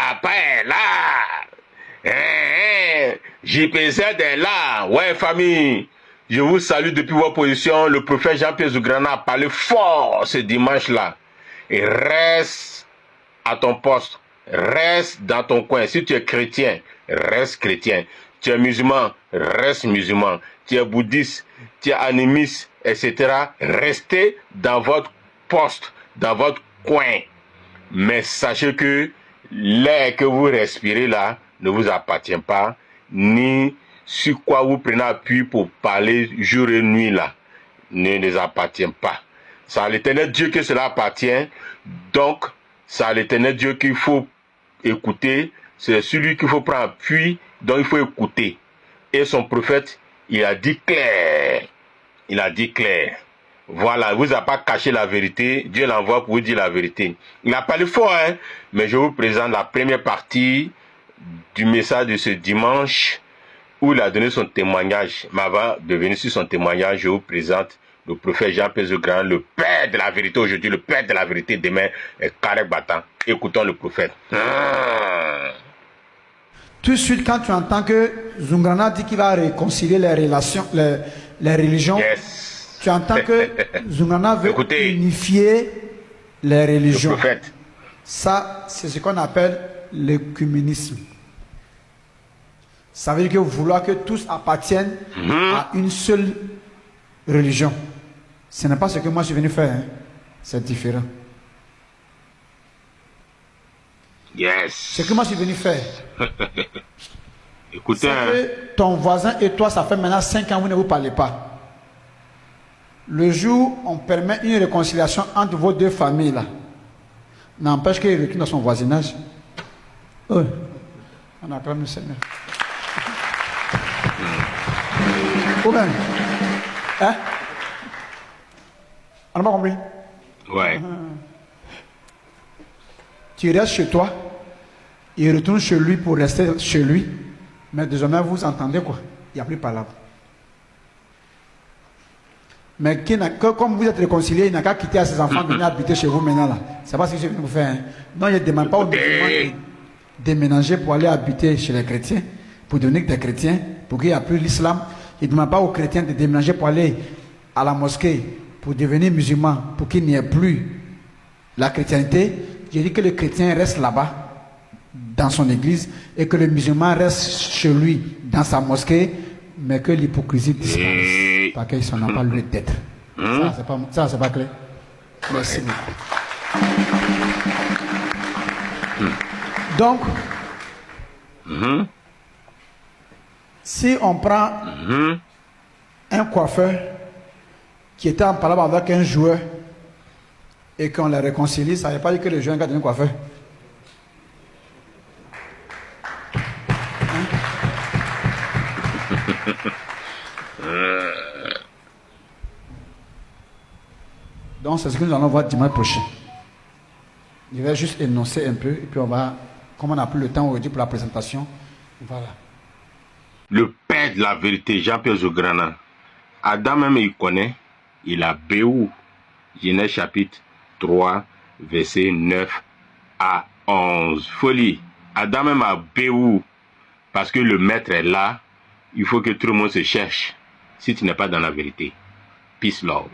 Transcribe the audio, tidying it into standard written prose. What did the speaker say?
papa est là. JPZ est là. Ouais, famille. Je vous salue depuis votre position. Le prophète Jean-Pierre Zougrana a parlé fort ce dimanche-là. Et reste à ton poste. Reste dans ton coin. Si tu es chrétien, reste chrétien. Tu es musulman, reste musulman. Tu es bouddhiste, tu es animiste, etc. Restez dans votre poste, dans votre coin. Mais sachez que l'air que vous respirez là ne vous appartient pas, ni sur quoi vous prenez appui pour parler jour et nuit là ne les appartient pas. C'est à l'Éternel Dieu que cela appartient. Donc, c'est à l'Éternel Dieu qu'il faut écouter. C'est celui qu'il faut prendre appui, donc il faut écouter. Et son prophète, il a dit clair. Il a dit clair. Voilà, il ne vous a pas caché la vérité. Dieu l'envoie pour vous dire la vérité. Il n'a pas le fort, hein, mais je vous présente la première partie du message de ce dimanche où il a donné son témoignage. Mais avant de venir sur son témoignage, je vous présente le prophète Jean-Pierre Zougrana, le père de la vérité aujourd'hui, le père de la vérité demain, est Karek Batan. Écoutons le prophète. Tout de suite, quand tu entends que Zougrana dit qu'il va réconcilier les relations, les religions, yes. Tu entends que Zougrana veut unifier les religions. Le prophète. Ça, c'est ce qu'on appelle l'œcuménisme. Ça veut dire que vouloir que tous appartiennent à une seule religion. Ce n'est pas ce que moi je suis venu faire. Hein. C'est différent. Yes. Ce que moi je suis venu faire. Écoutez. C'est que ton voisin et toi, ça fait maintenant 5 ans que vous ne vous parlez pas. Le jour où on permet une réconciliation entre vos deux familles là, n'empêche qu'il retourne dans son voisinage. Oh. On acclame le Seigneur. Ou bien, hein? On n'a pas compris? Ouais. Tu restes chez toi, il retourne chez lui pour rester chez lui, mais désormais vous entendez quoi? Il n'y a plus de parole. Mais comme vous êtes réconciliés, il n'a qu'à quitter à ses enfants, venir habiter chez vous maintenant là. C'est pas ce que je viens de vous faire. Hein. Non, il ne demande pas aux musulmans de déménager pour aller habiter chez les chrétiens, pour devenir des chrétiens, pour qu'il n'y ait plus l'islam. Il ne demande pas aux chrétiens de déménager pour aller à la mosquée, pour devenir musulman, pour qu'il n'y ait plus la chrétienté. Je dis que le chrétien reste là-bas, dans son église, et que le musulman reste chez lui, dans sa mosquée, mais que l'hypocrisie disparaisse. Parce que ça n'a pas lieu d'être. Ça, c'est pas clair. Merci beaucoup. Donc, si on prend un coiffeur qui était en parlant avec un joueur et qu'on les réconcilie, ça ne veut pas dire que le joueur est un coiffeur. Donc c'est ce que nous allons voir dimanche prochain. Je vais juste énoncer un peu et puis on va, comme on n'a plus le temps aujourd'hui pour la présentation, voilà. Le père de la vérité, Jean-Pierre Zougrana, Adam même il connaît, il a Béou, Genèse chapitre 3, verset 9 à 11. Folie, Adam même a Béou, parce que le maître est là, il faut que tout le monde se cherche, si tu n'es pas dans la vérité. Peace, love.